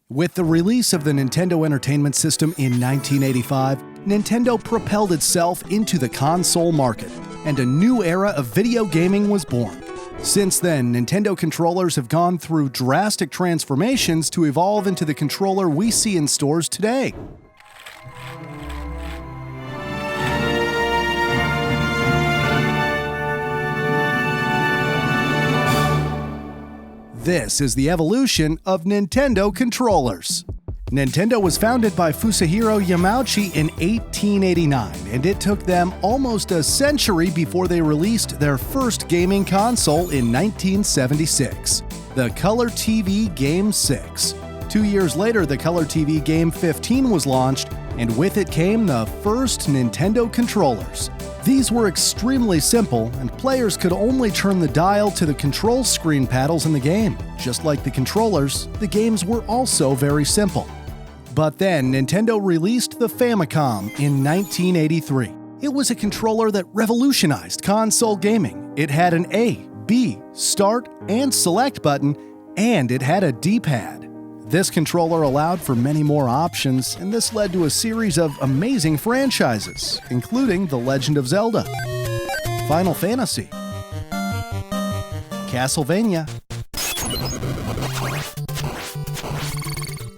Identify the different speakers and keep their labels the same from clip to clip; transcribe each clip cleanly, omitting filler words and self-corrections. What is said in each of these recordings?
Speaker 1: With the release of the Nintendo Entertainment System in 1985, Nintendo propelled itself into the console market, and a new era of video gaming was born. Since then, Nintendo controllers have gone through drastic transformations to evolve into the controller we see in stores today. This is the evolution of Nintendo controllers. Nintendo was founded by Fusahiro Yamauchi in 1889, and it took them almost a century before they released their first gaming console in 1976, the Color TV Game 6. 2 years later, the Color TV Game 15 was launched, and with it came the first Nintendo controllers. These were extremely simple, and players could only turn the dial to the control screen paddles in the game. Just like the controllers, the games were also very simple. But then, Nintendo released the Famicom in 1983. It was a controller that revolutionized console gaming. It had an A, B, Start, and Select button, and it had a D-pad. This controller allowed for many more options, and this led to a series of amazing franchises, including The Legend of Zelda, Final Fantasy, Castlevania,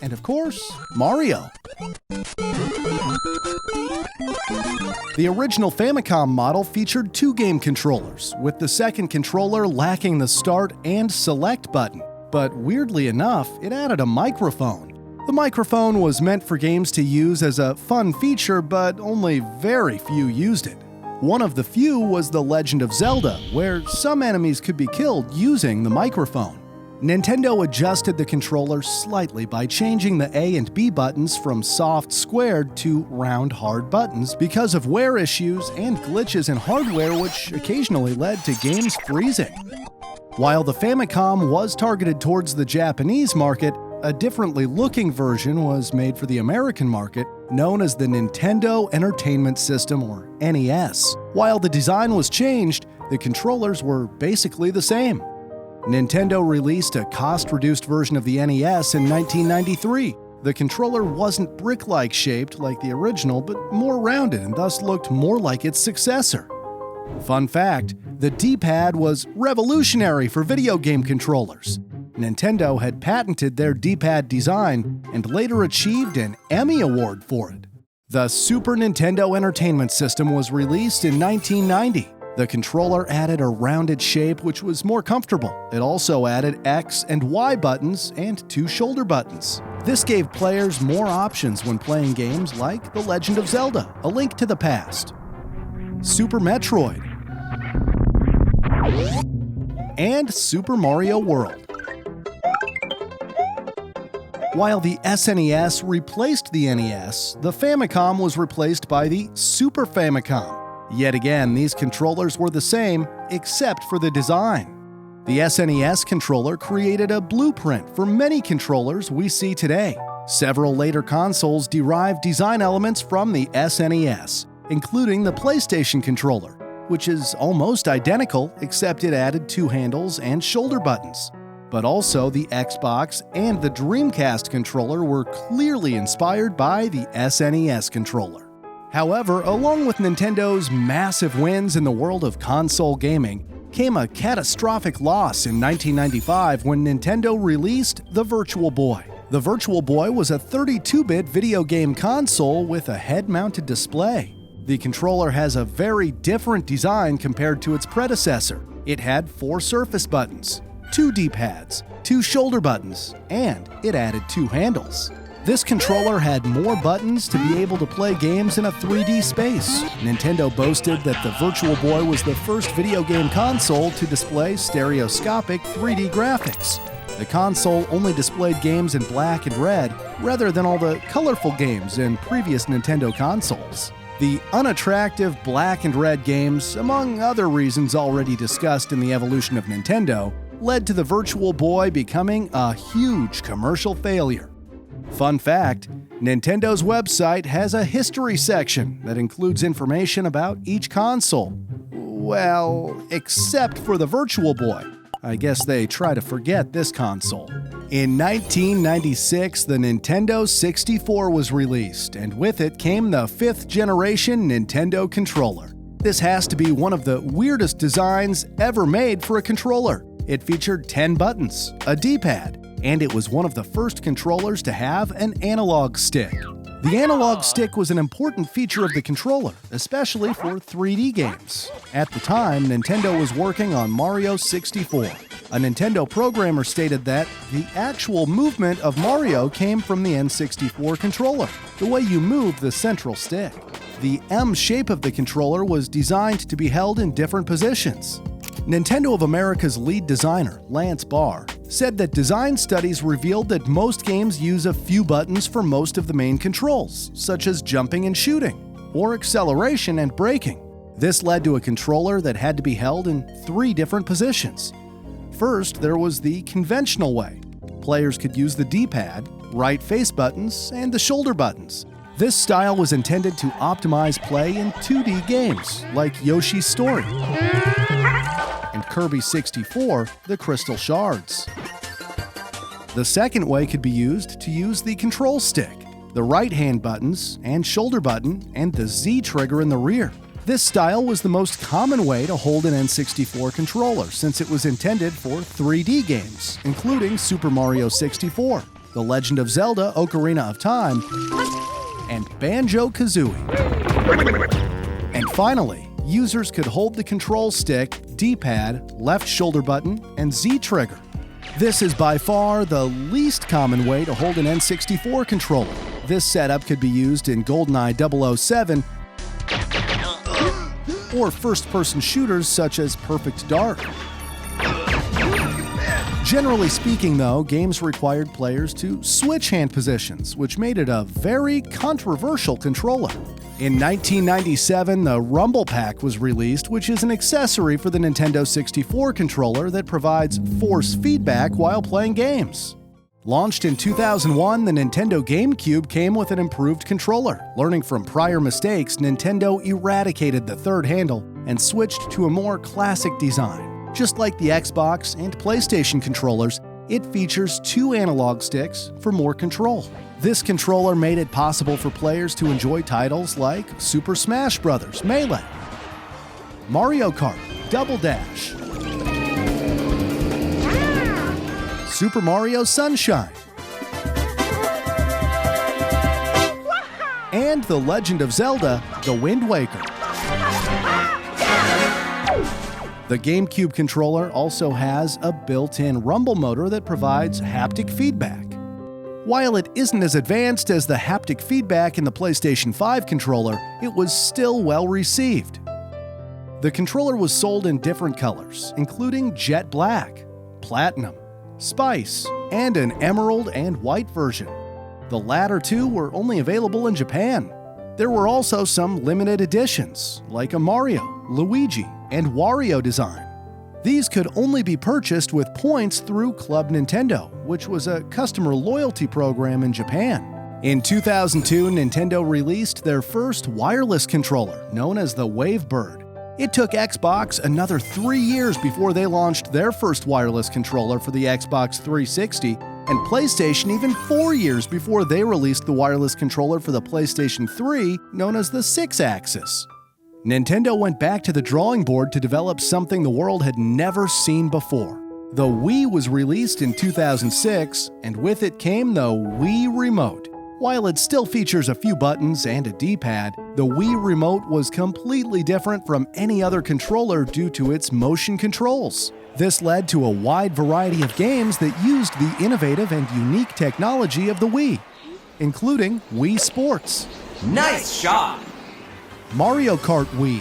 Speaker 1: and of course, Mario. The original Famicom model featured two game controllers, with the second controller lacking the Start and Select button. But weirdly enough, it added a microphone. The microphone was meant for games to use as a fun feature, but only very few used it. One of the few was The Legend of Zelda, where some enemies could be killed using the microphone. Nintendo adjusted the controller slightly by changing the A and B buttons from soft squared to round hard buttons because of wear issues and glitches in hardware, which occasionally led to games freezing. While the Famicom was targeted towards the Japanese market, a differently looking version was made for the American market, known as the Nintendo Entertainment System, or NES. While the design was changed, the controllers were basically the same. Nintendo released a cost-reduced version of the NES in 1993. The controller wasn't brick-like shaped like the original, but more rounded and thus looked more like its successor. Fun fact, the D-pad was revolutionary for video game controllers. Nintendo had patented their D-pad design and later achieved an Emmy Award for it. The Super Nintendo Entertainment System was released in 1990. The controller added a rounded shape which was more comfortable. It also added X and Y buttons and two shoulder buttons. This gave players more options when playing games like The Legend of Zelda, A Link to the Past, Super Metroid, and Super Mario World. While the SNES replaced the NES, the Famicom was replaced by the Super Famicom. Yet again, these controllers were the same, except for the design. The SNES controller created a blueprint for many controllers we see today. Several later consoles derived design elements from the SNES, including the PlayStation controller, which is almost identical except it added two handles and shoulder buttons. But also the Xbox and the Dreamcast controller were clearly inspired by the SNES controller. However, along with Nintendo's massive wins in the world of console gaming, came a catastrophic loss in 1995 when Nintendo released the Virtual Boy. The Virtual Boy was a 32-bit video game console with a head-mounted display. The controller has a very different design compared to its predecessor. It had 4 surface buttons, 2 D-pads, 2 shoulder buttons, and it added 2 handles. This controller had more buttons to be able to play games in a 3D space. Nintendo boasted that the Virtual Boy was the first video game console to display stereoscopic 3D graphics. The console only displayed games in black and red, rather than all the colorful games in previous Nintendo consoles. The unattractive black and red games, among other reasons already discussed in the evolution of Nintendo, led to the Virtual Boy becoming a huge commercial failure. Fun fact, Nintendo's website has a history section that includes information about each console. Well, except for the Virtual Boy. I guess they try to forget this console. In 1996, the Nintendo 64 was released, and with it came the 5th generation Nintendo controller. This has to be one of the weirdest designs ever made for a controller. It featured 10 buttons, a D-pad, and it was one of the first controllers to have an analog stick. The analog stick was an important feature of the controller, especially for 3D games. At the time, Nintendo was working on Mario 64. A Nintendo programmer stated that the actual movement of Mario came from the N64 controller, the way you move the central stick. The M shape of the controller was designed to be held in different positions. Nintendo of America's lead designer, Lance Barr, said that design studies revealed that most games use a few buttons for most of the main controls, such as jumping and shooting, or acceleration and braking. This led to a controller that had to be held in 3 different positions. First, there was the conventional way. Players could use the D-pad, right face buttons, and the shoulder buttons. This style was intended to optimize play in 2D games, like Yoshi's Story and Kirby 64, The Crystal Shards. The second way could be used to use the control stick, the right-hand buttons and shoulder button, and the Z trigger in the rear. This style was the most common way to hold an N64 controller since it was intended for 3D games, including Super Mario 64, The Legend of Zelda: Ocarina of Time, and Banjo-Kazooie. And finally, users could hold the control stick, D-pad, left shoulder button, and Z trigger. This is by far the least common way to hold an N64 controller. This setup could be used in GoldenEye 007 or first-person shooters such as Perfect Dark. Generally speaking, though, games required players to switch hand positions, which made it a very controversial controller. In 1997, the Rumble Pack was released, which is an accessory for the Nintendo 64 controller that provides force feedback while playing games. Launched in 2001, the Nintendo GameCube came with an improved controller. Learning from prior mistakes, Nintendo eradicated the third handle and switched to a more classic design. Just like the Xbox and PlayStation controllers, it features 2 analog sticks for more control. This controller made it possible for players to enjoy titles like Super Smash Bros. Melee, Mario Kart, Double Dash, Super Mario Sunshine, and The Legend of Zelda: The Wind Waker. The GameCube controller also has a built-in rumble motor that provides haptic feedback. While it isn't as advanced as the haptic feedback in the PlayStation 5 controller, it was still well received. The controller was sold in different colors, including jet black, platinum, spice, and an emerald and white version. The latter 2 were only available in Japan. There were also some limited editions, like a Mario, Luigi, and Wario design. These could only be purchased with points through Club Nintendo, which was a customer loyalty program in Japan. In 2002, Nintendo released their first wireless controller, known as the Wavebird. It took Xbox another 3 years before they launched their first wireless controller for the Xbox 360, and PlayStation even 4 years before they released the wireless controller for the PlayStation 3, known as the 6-axis. Nintendo went back to the drawing board to develop something the world had never seen before. The Wii was released in 2006, and with it came the Wii Remote. While it still features a few buttons and a D-pad, the Wii Remote was completely different from any other controller due to its motion controls. This led to a wide variety of games that used the innovative and unique technology of the Wii, including Wii Sports,
Speaker 2: Nice shot!
Speaker 1: Mario Kart Wii,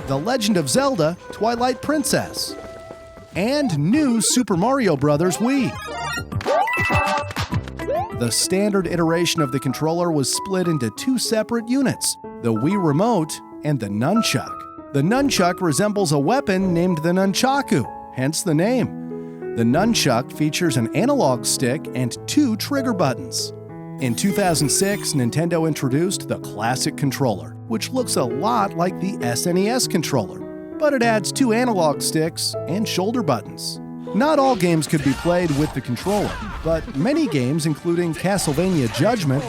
Speaker 1: The Legend of Zelda: Twilight Princess, and new Super Mario Bros. Wii. The standard iteration of the controller was split into 2 separate units, the Wii Remote and the Nunchuck. The Nunchuck resembles a weapon named the Nunchaku, hence the name. The Nunchuck features an analog stick and 2 trigger buttons. In 2006, Nintendo introduced the Classic Controller, which looks a lot like the SNES controller. but it adds 2 analog sticks and shoulder buttons. Not all games could be played with the controller, but many games, including Castlevania Judgment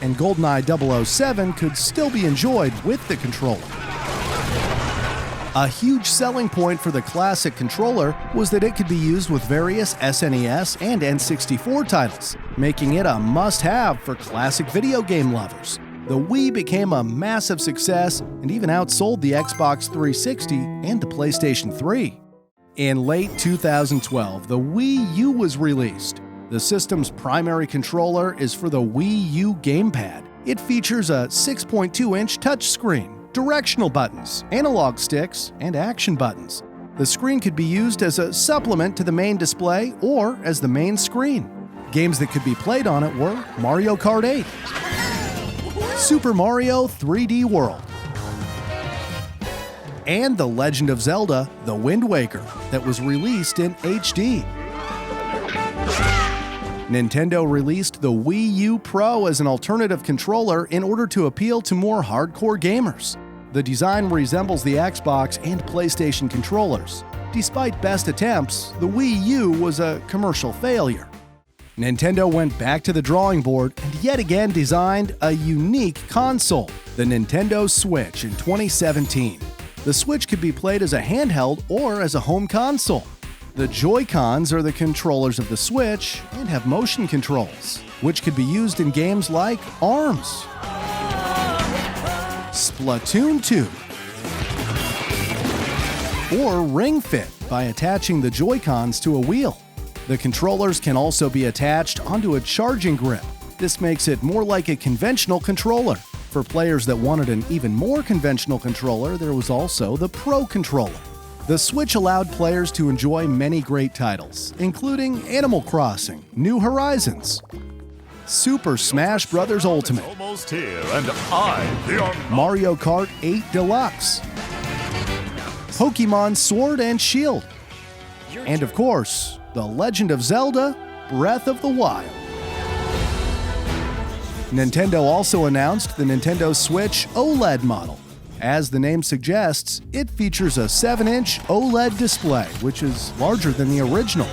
Speaker 1: and GoldenEye 007, could still be enjoyed with the controller. A huge selling point for the classic controller was that it could be used with various SNES and N64 titles, making it a must-have for classic video game lovers. The Wii became a massive success and even outsold the Xbox 360 and the PlayStation 3. In late 2012, the Wii U was released. The system's primary controller is for the Wii U gamepad. It features a 6.2-inch touchscreen, directional buttons, analog sticks, and action buttons. The screen could be used as a supplement to the main display or as the main screen. Games that could be played on it were Mario Kart 8, Super Mario 3D World, and The Legend of Zelda: The Wind Waker that was released in HD. Nintendo released the Wii U Pro as an alternative controller in order to appeal to more hardcore gamers. The design resembles the Xbox and PlayStation controllers. Despite best attempts, the Wii U was a commercial failure. Nintendo went back to the drawing board and yet again designed a unique console, the Nintendo Switch, in 2017. The Switch could be played as a handheld or as a home console. The Joy-Cons are the controllers of the Switch and have motion controls, which could be used in games like ARMS, Splatoon 2, or Ring Fit by attaching the Joy-Cons to a wheel. The controllers can also be attached onto a charging grip. This makes it more like a conventional controller. For players that wanted an even more conventional controller, there was also the Pro Controller. The Switch allowed players to enjoy many great titles, including Animal Crossing, New Horizons, Super Smash Bros. Ultimate,
Speaker 2: Almost here, and
Speaker 1: Mario Kart 8 Deluxe, Pokemon Sword and Shield, and of course, The Legend of Zelda: Breath of the Wild. Nintendo also announced the Nintendo Switch OLED model. As the name suggests, it features a 7-inch OLED display, which is larger than the original.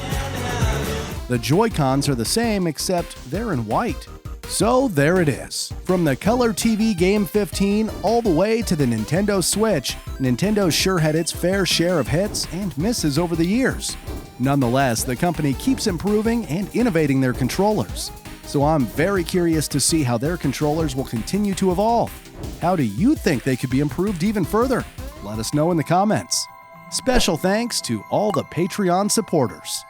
Speaker 1: The Joy-Cons are the same, except they're in white. So there it is. From the Color TV Game 15 all the way to the Nintendo Switch, Nintendo sure had its fair share of hits and misses over the years. Nonetheless, the company keeps improving and innovating their controllers. So I'm very curious to see how their controllers will continue to evolve. How do you think they could be improved even further? Let us know in the comments. Special thanks to all the Patreon supporters.